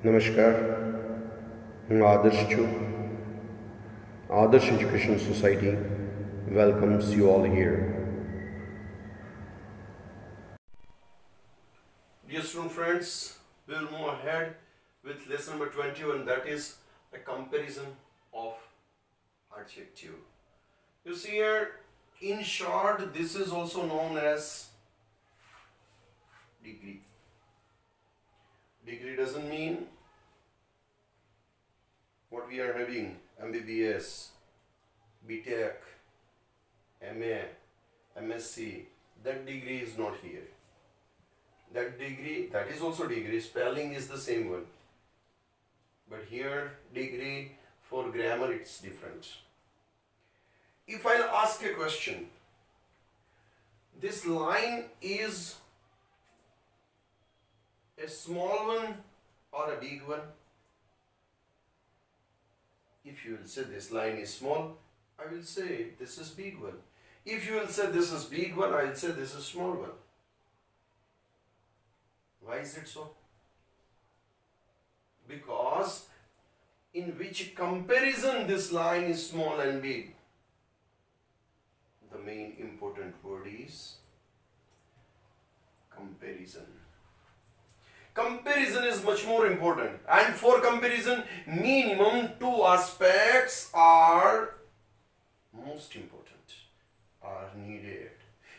નમસ્કાર, હું આદર્શ છું. Adarsh Education Society welcomes you all here. Dear student friends, we will move ahead with lesson number 21, that is a comparison of adjective. You see here, in short, this is also known as degree. Degree doesn't mean what we are having, MBBS, BTech, MA, MSc. That degree is not here. That degree, that is also degree, spelling is the same one. But here, degree for grammar, it's different. If I'll ask a question, this line is a small one or a big one? If you will say this line is small, I will say this is big one. If you will say this is big one, I will say this is small one. Why is it so? Because in which comparison this line is small and big? The main important word is comparison. Comparison is much more important, and for comparison, minimum two aspects are most important, are needed.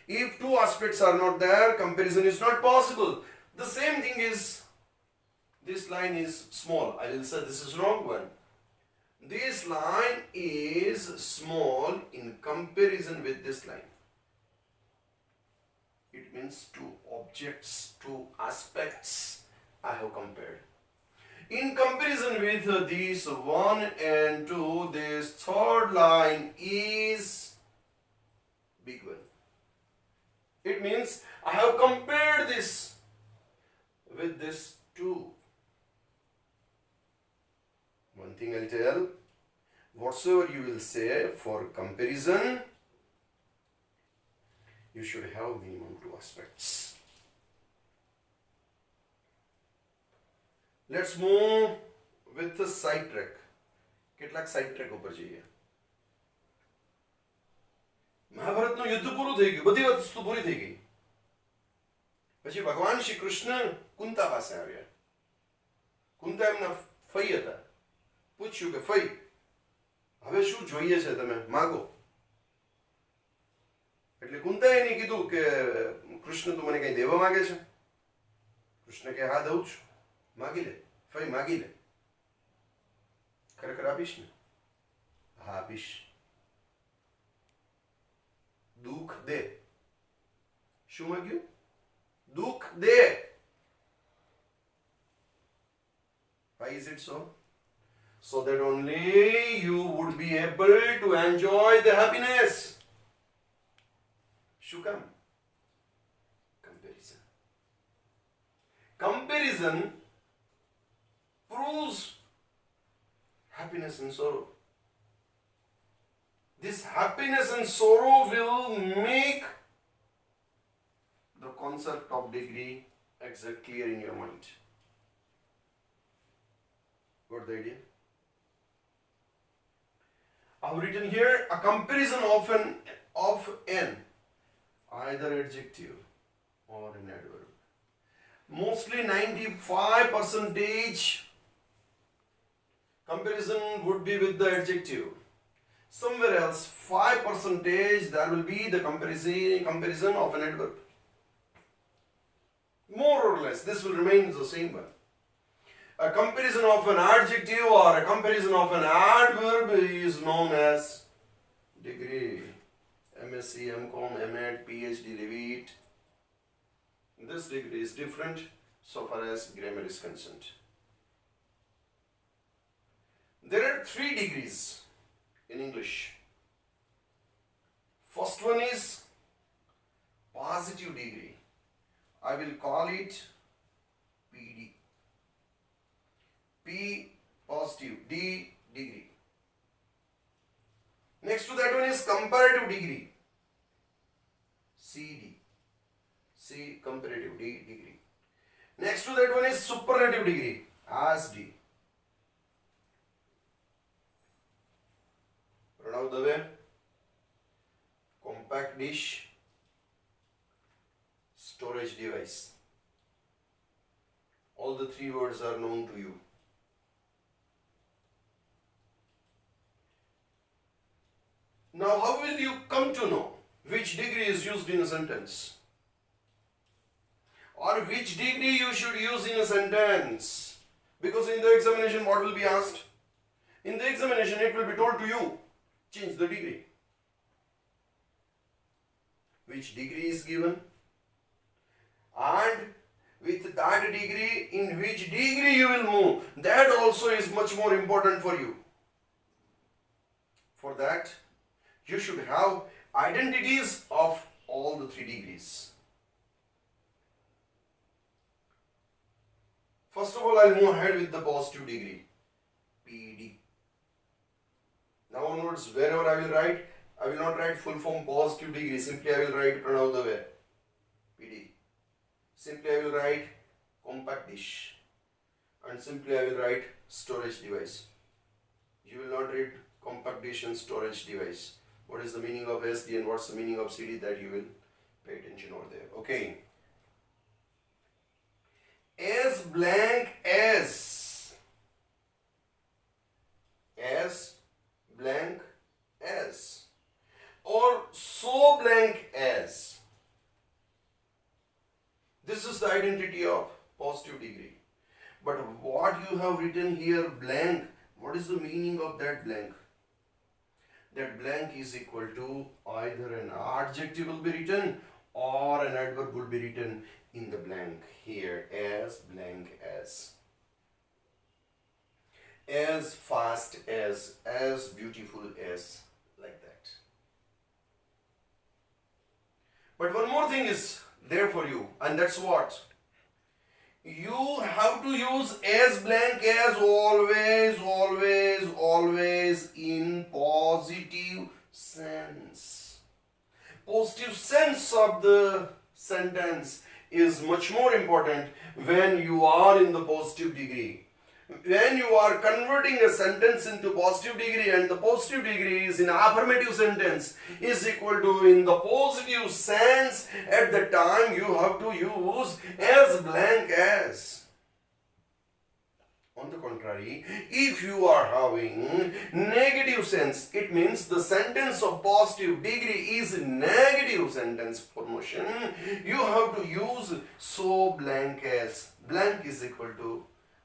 If two aspects are not there, comparison is not possible. The same thing is, this line is small. I will say this is wrong one. This line is small in comparison with this line. It means two objects, two aspects I have compared. In comparison with these 1 and 2, this third line is big one. It means I have compared this with this 2. One thing I'll tell, whatsoever you will say for comparison, you should have minimum two aspects. Let's move with the side track. કેટલાક side track ઉપર જઈએ. મહાભારતનું યુદ્ધ પૂરું થઈ ગયું, બધી વસ્તુ પૂરી થઈ ગઈ. પછી ભગવાન શ્રી કૃષ્ણ કુંતા પાસે આવ્યા. કુંતા એમના ફઈ હતા. પૂછ્યું કે ફઈ, હવે શું જોઈએ છે તમે માગો. એટલે કુંતાએ એને કીધું કે કૃષ્ણ તું મને કઈ દેવા માંગે છે? કૃષ્ણ કે હા દઉં છું, માગી લે ફઈ, માગી લે. ખરેખર આપીશ ને? હા આપીશ. દુઃખ દે. શું માગ્યું? દુઃખ દે. Why is it so? So that only you would be able to enjoy the happiness. શું કામ? Comparison. Comparison proves happiness and sorrow. This happiness and sorrow will make the concept of degree exact clear in your mind. Got the idea? I have written here a comparison of an either adjective or an adverb. Mostly 95% comparison would be with the adjective. Somewhere else 5% there will be the comparison of an adverb. More or less this will remain the same one. A comparison of an adjective or a comparison of an adverb is known as degree. MSc, MCom, MEd, PhD, Levit. This degree is different so far as grammar is concerned. There are 3 degrees in English. First one is positive degree. I will call it PD. P positive, D degree. Next to that one is comparative degree. CD. C comparative, D degree. Next to that one is superlative degree. has D. Pranav Dave, compact dish, storage device. All the three words are known to you. Now, how will you come to know which degree is used in a sentence? Or which degree you should use in a sentence? Because in the examination, what will be asked? In the examination, it will be told to you, change the degree. Which degree is given? And with that degree, in which degree you will move, that also is much more important for you. For that, you should have identities of all the three degrees. First of all, I'll move ahead with the positive degree, PD. Now onwards, wherever I will write, I will not write full form positive degree. Simply I will write Pranav Dave, PD. Simply I will write compact dish. And simply I will write storage device. You will not read compact dish and storage device. What is the meaning of SD and what's the meaning of CD, that you will pay attention over there. Okay. As blank as. As blank as. Or so blank as. This is the identity of positive degree. But what you have written here, blank, what is the meaning of that blank? That blank is equal to either an adjective will be written or an adverb will be written in the blank here, as blank as fast as beautiful as, like that. But one more thing is there for you, and that's what? You have to use as blank as always in positive sense. Positive sense of the sentence is much more important when you are in the positive degree. When you are converting a sentence into positive degree, and the positive degree is in affirmative sentence, is equal to in the positive sense, at the time you have to use as blank as. On the contrary, if you are having negative sense, it means the sentence of positive degree is negative sentence formation. You have to use so blank as. Blank is equal to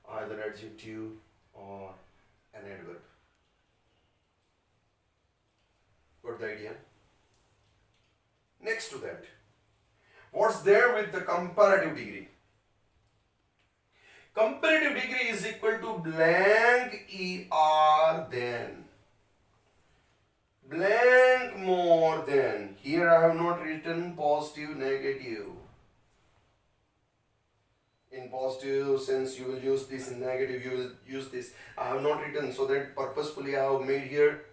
either adjective or an adverb. Got the idea? Next to that, what's there with the comparative degree? Comparative degree is equal to blank er than. Blank more than. Here I have not written positive, negative. In positive sense you will use this, in negative you will use this. I have not written, so that purposefully I have made here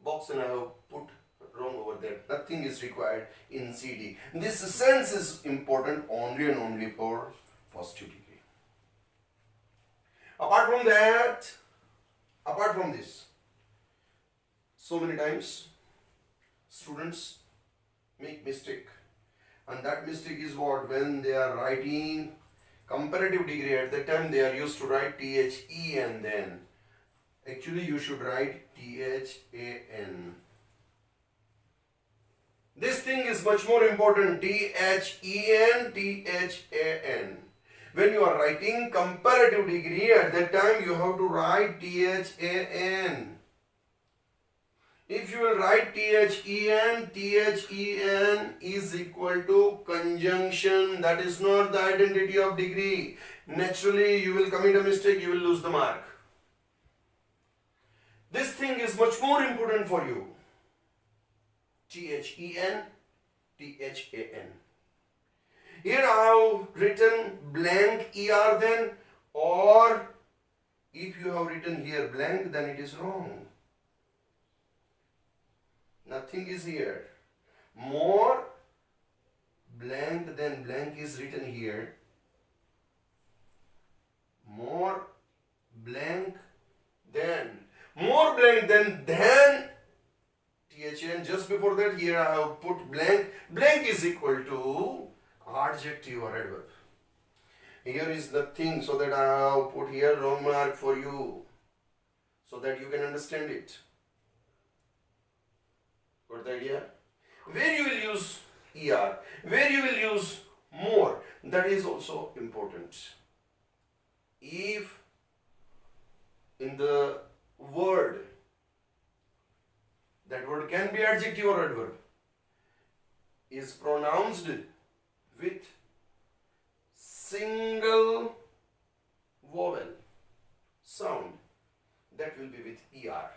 box and I have put wrong over there. Nothing is required in CD. This sense is important only and only for positive degree. Apart from that, apart from this, so many times students make mistake, and that mistake is what? When they are writing comparative degree, at that time they are used to write THE and then. Actually you should write THAN. This thing is much more important, THEN, THAN. When you are writing comparative degree, at that time you have to write THAN. If you will write THEN, THEN is equal to conjunction. That is not the identity of degree. Naturally, you will commit a mistake, you will lose the mark. This thing is much more important for you. THEN, THAN. Here I have written blank er then, or if you have written here blank, then it is wrong. Nothing is here. More blank than blank is written here. More blank, then THN. Just before that, here I have put blank. Blank is equal to adjective or adverb. Here is the thing, so that I have put here wrong mark for you, so that you can understand it. Got the idea? Where you will use ER, where you will use more, that is also important. If in the word, that word can be adjective or adverb, is pronounced with single vowel sound, that will be with ER.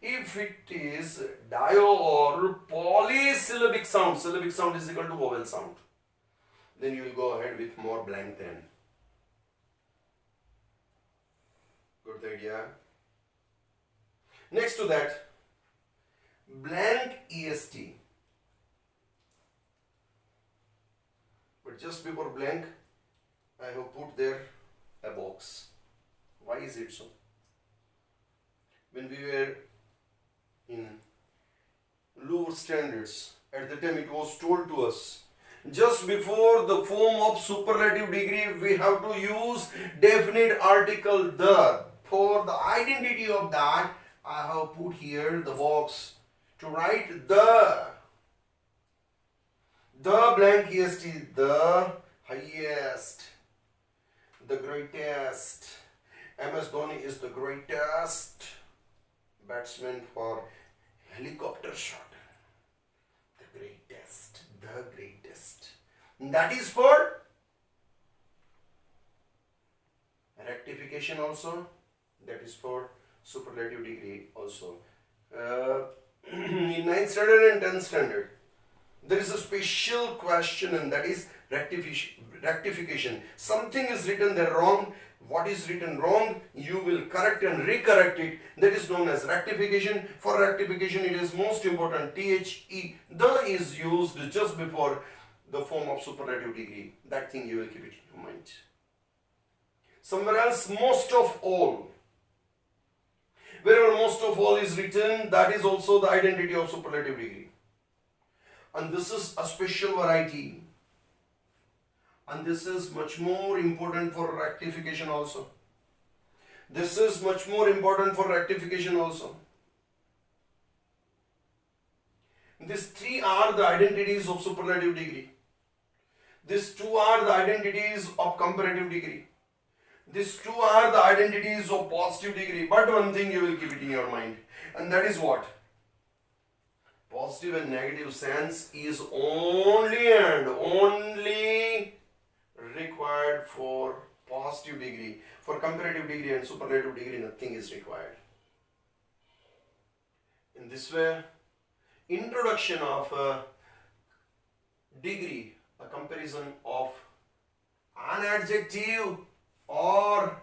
If it is dio or polysyllabic sound is equal to vowel sound, then you will go ahead with more blank then. Got the idea? Next to that, blank est. But just before blank, I have put there a box. Why is it so? When we were in lower standards, at the time it was told to us, just before the form of superlative degree, we have to use definite article the. For the identity of that, I have put here the box to write the. The blank est, the highest, the greatest. MS Dhoni is the greatest batsman for helicopter shot. The greatest, the greatest. That is for rectification also. That is for superlative degree also. In 9th standard and 10th standard, there is a special question, and that is rectification. Something is written there wrong. What is written wrong, you will correct and recorrect it. That is known as rectification. For rectification, it is most important. THE, the is used just before the form of superlative degree. That thing you will keep it in your mind. Somewhere else, most of all. Wherever most of all is written, that is also the identity of superlative degree. And this is a special variety. And this is much more important for rectification also. This is much more important for rectification also. These three are the identities of superlative degree. These two are the identities of comparative degree. These two are the identities of positive degree. But one thing you will keep it in your mind, and that is what? Positive and negative sense is only and only required for positive degree. For comparative degree and superlative degree, nothing is required. In this way, introduction of a degree, a comparison of an adjective or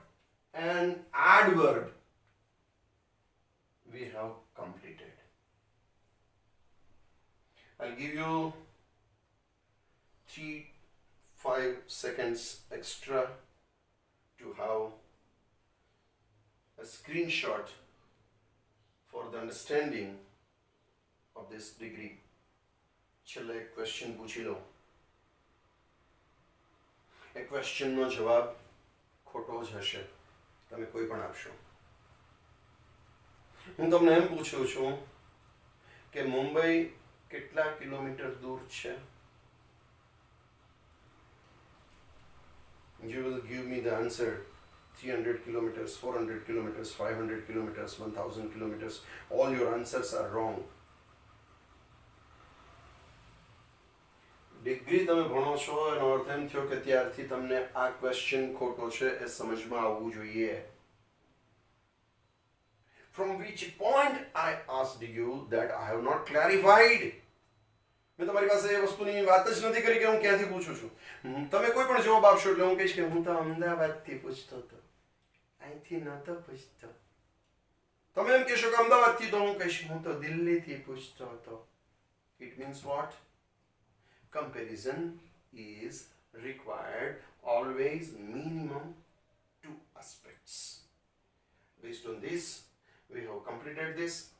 an adverb, we have completed. I'll give you 3-5 seconds extra to have a screenshot for the understanding of this degree. છેલ્લે એક question પૂછી લો. એ ક્વેશ્ચનનો જવાબ ખોટો જ હશે, તમે કોઈ પણ આપશો. હું તમને એમ પૂછું છું કે મુંબઈ કેટલા કિલોમીટર દૂર છે? You will give me the answer. 300 kilometers, 400 kilometers, 500 kilometers, 1000 kilometers. All your answers are wrong. Degree તમે ભણો છો એનો અર્થ એમ થયો કે ત્યારથી તમને આ ક્વેશ્ચન ખોટો છે એ સમજમાં આવવું જોઈએ. From which point I asked you that I have not clarified. મેં તમારી પાસે એ વસ્તુની વાત જ નથી કરી કે હું ક્યાંથી પૂછું છું. તમે કોઈ પણ જવાબ આપશો એટલે હું કહીશ કે હું તો અમદાવાદથી પૂછતો હતો, અહીંથી નહોતો પૂછતો. તમે એમ કહેશો કે અમદાવાદથી, તો હું કહીશ હું તો દિલ્હીથી પૂછતો હતો. It means what? Comparison is required always minimum 2 aspects. Based on this, we have completed this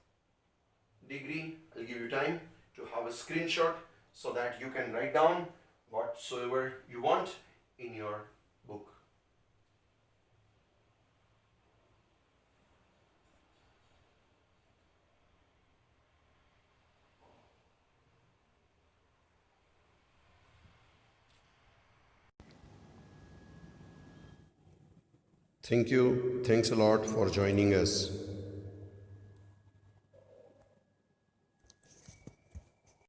degree. I'll give you time to have a screenshot so that you can write down whatsoever you want in your book. Thank you. Thanks a lot for joining us.